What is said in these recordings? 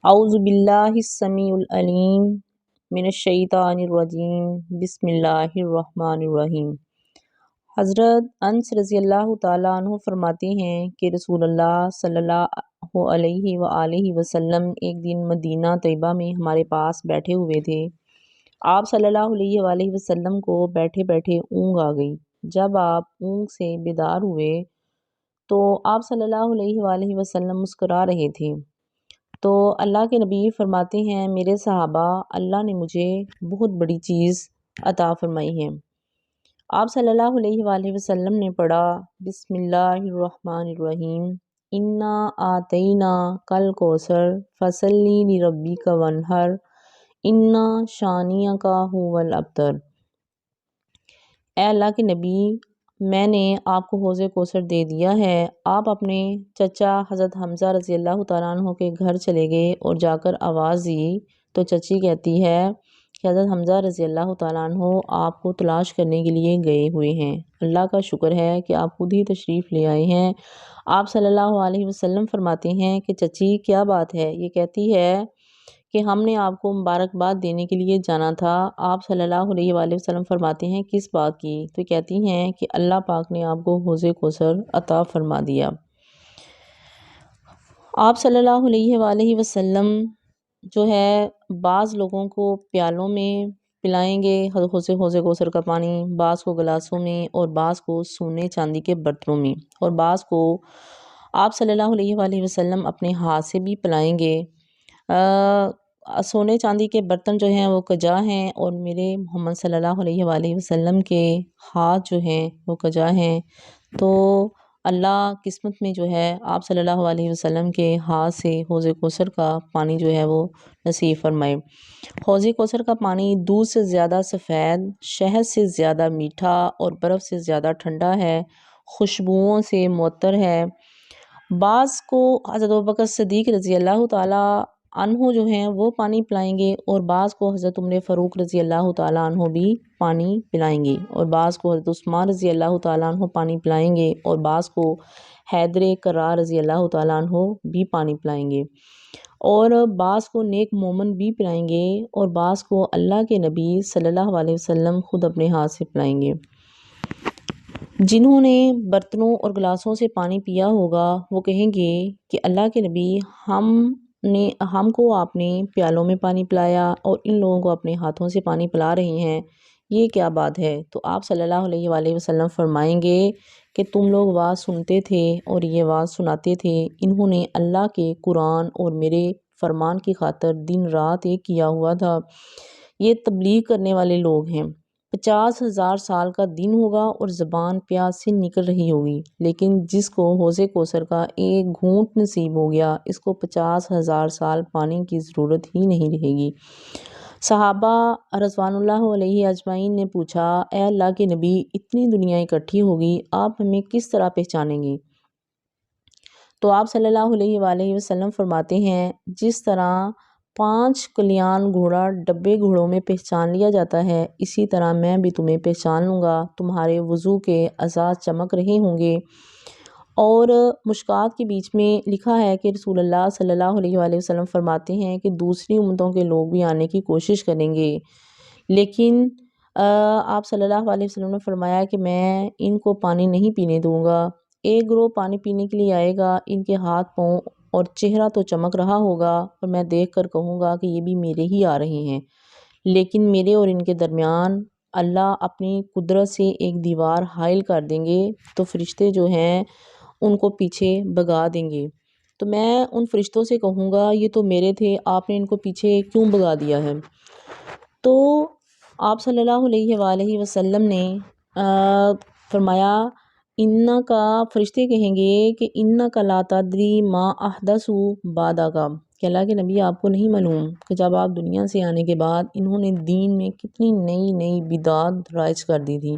اعوذ باللہ السمیع العلیم من الشیطان الرجیم بسم اللہ الرحمن الرحیم۔ حضرت انس رضی اللہ تعالیٰ عنہ فرماتے ہیں کہ رسول اللہ صلی اللہ علیہ وآلہ وسلم ایک دن مدینہ طیبہ میں ہمارے پاس بیٹھے ہوئے تھے۔ آپ صلی اللہ علیہ وآلہ وسلم کو بیٹھے بیٹھے اونگ آ گئی۔ جب آپ اونگ سے بیدار ہوئے تو آپ صلی اللہ علیہ وآلہ وسلم مسکرا رہے تھے۔ تو اللہ کے نبی فرماتے ہیں، میرے صحابہ، اللہ نے مجھے بہت بڑی چیز عطا فرمائی ہے۔ آپ صلی اللہ علیہ وآلہ وسلم نے پڑھا، بسم اللہ الرحمن الرحیم، انا آتینا کل کوثر فصلی لربک وانحر انا شانئک ھو الابتر۔ اے اللہ کے نبی، میں نے آپ کو حوض کوثر دے دیا ہے۔ آپ اپنے چچا حضرت حمزہ رضی اللہ تعالیٰ عنہ کے گھر چلے گئے اور جا کر آواز دی تو چچی کہتی ہے کہ حضرت حمزہ رضی اللہ تعالیٰ عنہ آپ کو تلاش کرنے کے لیے گئے ہوئے ہیں۔ اللہ کا شکر ہے کہ آپ خود ہی تشریف لے آئے ہیں۔ آپ صلی اللہ علیہ وسلم فرماتے ہیں کہ چچی کیا بات ہے؟ یہ کہتی ہے کہ ہم نے آپ کو مبارکباد دینے کے لیے جانا تھا۔ آپ صلی اللہ علیہ وآلہ وسلم فرماتے ہیں کس بات کی؟ تو کہتی ہیں کہ اللہ پاک نے آپ کو حوض کوثر عطا فرما دیا۔ آپ صلی اللہ علیہ وآلہ وسلم جو ہے بعض لوگوں کو پیالوں میں پلائیں گے حوض کوثر کا پانی، بعض کو گلاسوں میں، اور بعض کو سونے چاندی کے برتنوں میں، اور بعض کو آپ صلی اللہ علیہ وآلہ وسلم اپنے ہاتھ سے بھی پلائیں گے۔ سونے چاندی کے برتن جو ہیں وہ کجا ہیں، اور میرے محمد صلی اللہ علیہ وآلہ وسلم کے ہاتھ جو ہیں وہ کجا ہیں۔ تو اللہ قسمت میں جو ہے آپ صلی اللہ علیہ وسلم کے ہاتھ سے حوض کوثر کا پانی جو ہے وہ نصیب فرمائے۔ حوض کوثر کا پانی دودھ سے زیادہ سفید، شہد سے زیادہ میٹھا، اور برف سے زیادہ ٹھنڈا ہے، خوشبوؤں سے معطر ہے۔ بعض کو حضرت ابوبکر صدیق رضی اللہ تعالیٰ عنہ جو ہیں وہ پانی پلائیں گے، اور بعض کو حضرت عمر فاروق رضی اللہ تعالیٰ عنہ بھی پانی پلائیں گے، اور بعض کو حضرت عثمان رضی اللہ تعالیٰ عنہ پانی پلائیں گے، اور بعض کو حیدر کرار رضی اللہ تعالیٰ عنہ بھی پانی پلائیں گے، اور بعض کو نیک مومن بھی پلائیں گے، اور بعض کو اللہ کے نبی صلی اللہ علیہ وسلم خود اپنے ہاتھ سے پلائیں گے۔ جنہوں نے برتنوں اور گلاسوں سے پانی پیا ہوگا وہ کہیں گے کہ اللہ کے نبی، ہم کو آپ نے پیالوں میں پانی پلایا اور ان لوگوں کو اپنے ہاتھوں سے پانی پلا رہے ہیں، یہ کیا بات ہے؟ تو آپ صلی اللہ علیہ وآلہ وسلم فرمائیں گے کہ تم لوگ واز سنتے تھے اور یہ واز سناتے تھے، انہوں نے اللہ کے قرآن اور میرے فرمان کی خاطر دن رات ایک کیا ہوا تھا۔ یہ تبلیغ کرنے والے لوگ ہیں۔ 50,000 سال کا دن ہوگا اور زبان پیاس سے نکل رہی ہوگی، لیکن جس کو حوض کوثر کا ایک گھونٹ نصیب ہو گیا، اس کو 50,000 سال پانی کی ضرورت ہی نہیں رہے گی۔ صحابہ رضوان اللہ علیہ اجمعین نے پوچھا، اے اللہ کے نبی، اتنی دنیا اکٹھی ہوگی، آپ ہمیں کس طرح پہچانیں گے؟ تو آپ صلی اللہ علیہ وآلہ وسلم فرماتے ہیں، جس طرح 5 کلیان گھوڑا ڈبے گھوڑوں میں پہچان لیا جاتا ہے، اسی طرح میں بھی تمہیں پہچان لوں گا، تمہارے وضو کے اعضاء چمک رہے ہوں گے۔ اور مشکات کے بیچ میں لکھا ہے کہ رسول اللہ صلی اللہ علیہ وآلہ وسلم فرماتے ہیں کہ دوسری امتوں کے لوگ بھی آنے کی کوشش کریں گے، لیکن آپ صلی اللہ علیہ وسلم نے فرمایا کہ میں ان کو پانی نہیں پینے دوں گا۔ ایک گروہ پانی پینے کے لیے آئے گا، ان کے ہاتھ پاؤں اور چہرہ تو چمک رہا ہوگا، اور میں دیکھ کر کہوں گا کہ یہ بھی میرے ہی آ رہے ہیں، لیکن میرے اور ان کے درمیان اللہ اپنی قدرت سے ایک دیوار حائل کر دیں گے، تو فرشتے جو ہیں ان کو پیچھے بھگا دیں گے۔ تو میں ان فرشتوں سے کہوں گا، یہ تو میرے تھے، آپ نے ان کو پیچھے کیوں بھگا دیا ہے؟ تو آپ صلی اللہ علیہ وآلہ وسلم نے فرمایا، انا کا، فرشتے کہیں گے کہ انا کا لا تدری ما احدثوا بعدک، کہ اللہ کے نبی آپ کو نہیں معلوم کہ جب آپ دنیا سے آنے کے بعد انہوں نے دین میں کتنی نئی نئی بدعات رائج کر دی تھی۔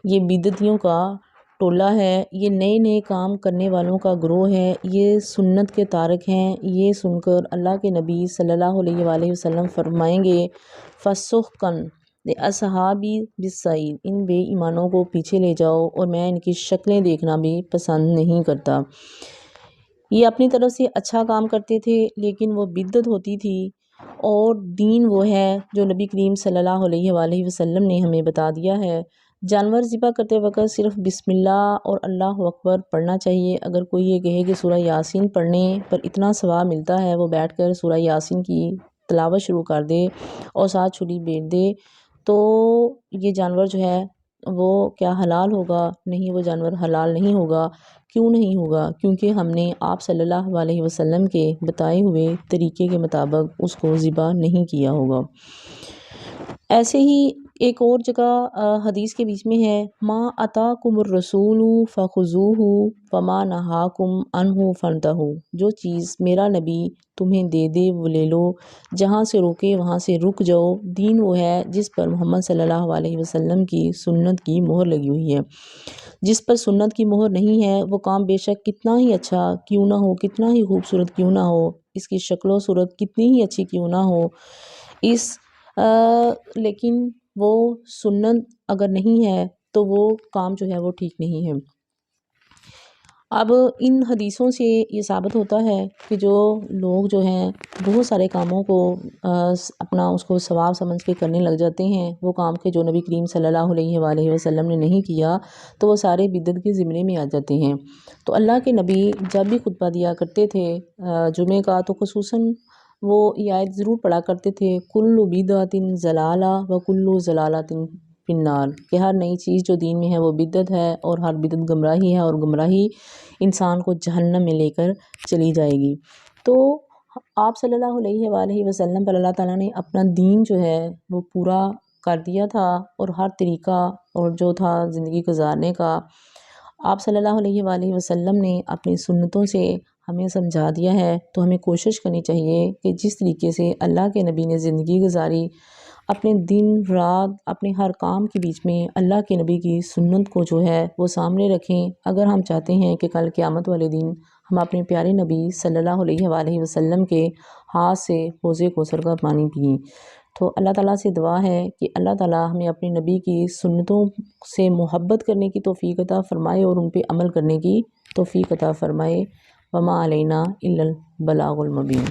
یہ بدعتیوں کا ٹولہ ہے، یہ نئے نئے کام کرنے والوں کا گروہ ہے، یہ سنت کے تارک ہیں۔ یہ سن کر اللہ کے نبی صلی اللہ علیہ وآلہ وسلم فرمائیں گے، فَسُحْقًا لِأَصْحَابِ بِالسَّعِيرِ، ان بے ایمانوں کو پیچھے لے جاؤ، اور میں ان کی شکلیں دیکھنا بھی پسند نہیں کرتا۔ یہ اپنی طرف سے اچھا کام کرتے تھے، لیکن وہ بدعت ہوتی تھی، اور دین وہ ہے جو نبی کریم صلی اللہ علیہ وآلہ وسلم نے ہمیں بتا دیا ہے۔ جانور ذبح کرتے وقت صرف بسم اللہ اور اللہ اکبر پڑھنا چاہیے۔ اگر کوئی یہ کہے کہ سورہ یاسین پڑھنے پر اتنا ثواب ملتا ہے، وہ بیٹھ کر سورہ یاسین کی تلاوت شروع کر دے اور ساتھ چھری بیٹ دے، تو یہ جانور جو ہے وہ کیا حلال ہوگا؟ نہیں، وہ جانور حلال نہیں ہوگا۔ کیوں نہیں ہوگا؟ کیونکہ ہم نے آپ صلی اللہ علیہ وسلم کے بتائے ہوئے طریقے کے مطابق اس کو ذبح نہیں کیا ہوگا۔ ایسے ہی ایک اور جگہ حدیث کے بیچ میں ہے، ما اتاکم الرسول فخذوہ وما نہاکم عنہ فانتہوا، جو چیز میرا نبی تمہیں دے دے وہ لے لو، جہاں سے روکے وہاں سے رک جاؤ۔ دین وہ ہے جس پر محمد صلی اللہ علیہ وسلم کی سنت کی مہر لگی ہوئی ہے۔ جس پر سنت کی مہر نہیں ہے، وہ کام بے شک کتنا ہی اچھا کیوں نہ ہو، کتنا ہی خوبصورت کیوں نہ ہو، اس کی شکل و صورت کتنی ہی اچھی کیوں نہ ہو، لیکن وہ سنت اگر نہیں ہے تو وہ کام جو ہے وہ ٹھیک نہیں ہے۔ اب ان حدیثوں سے یہ ثابت ہوتا ہے کہ جو لوگ جو ہیں بہت سارے کاموں کو اپنا اس کو ثواب سمجھ کے کرنے لگ جاتے ہیں، وہ کام کے جو نبی کریم صلی اللہ علیہ وآلہ وسلم نے نہیں کیا، تو وہ سارے بدعت کے زمرے میں آ جاتے ہیں۔ تو اللہ کے نبی جب بھی خطبہ دیا کرتے تھے جمعے کا، تو خصوصاً وہ یہ آیت ضرور پڑھا کرتے تھے، کل بدعت ضلالہ و کل ضلالۃ فی النار، کہ ہر نئی چیز جو دین میں ہے وہ بدعت ہے، اور ہر بدعت گمراہی ہے، اور گمراہی انسان کو جہنم میں لے کر چلی جائے گی۔ تو آپ صلی اللہ علیہ وآلہ وسلم پر اللہ تعالیٰ نے اپنا دین جو ہے وہ پورا کر دیا تھا، اور ہر طریقہ اور جو تھا زندگی گزارنے کا، آپ صلی اللہ علیہ وآلہ وسلم نے اپنی سنتوں سے ہمیں سمجھا دیا ہے۔ تو ہمیں کوشش کرنی چاہیے کہ جس طریقے سے اللہ کے نبی نے زندگی گزاری، اپنے دن رات اپنے ہر کام کے بیچ میں اللہ کے نبی کی سنت کو جو ہے وہ سامنے رکھیں، اگر ہم چاہتے ہیں کہ کل قیامت والے دن ہم اپنے پیارے نبی صلی اللہ علیہ وآلہ وسلم کے ہاتھ سے حوض کوثر کا پانی پئیں۔ تو اللہ تعالیٰ سے دعا ہے کہ اللہ تعالیٰ ہمیں اپنے نبی کی سنتوں سے محبت کرنے کی توفیق عطا فرمائے، اور ان پہ عمل کرنے کی توفیق عطا فرمائے۔ وما علینا الا البلاغ المبین۔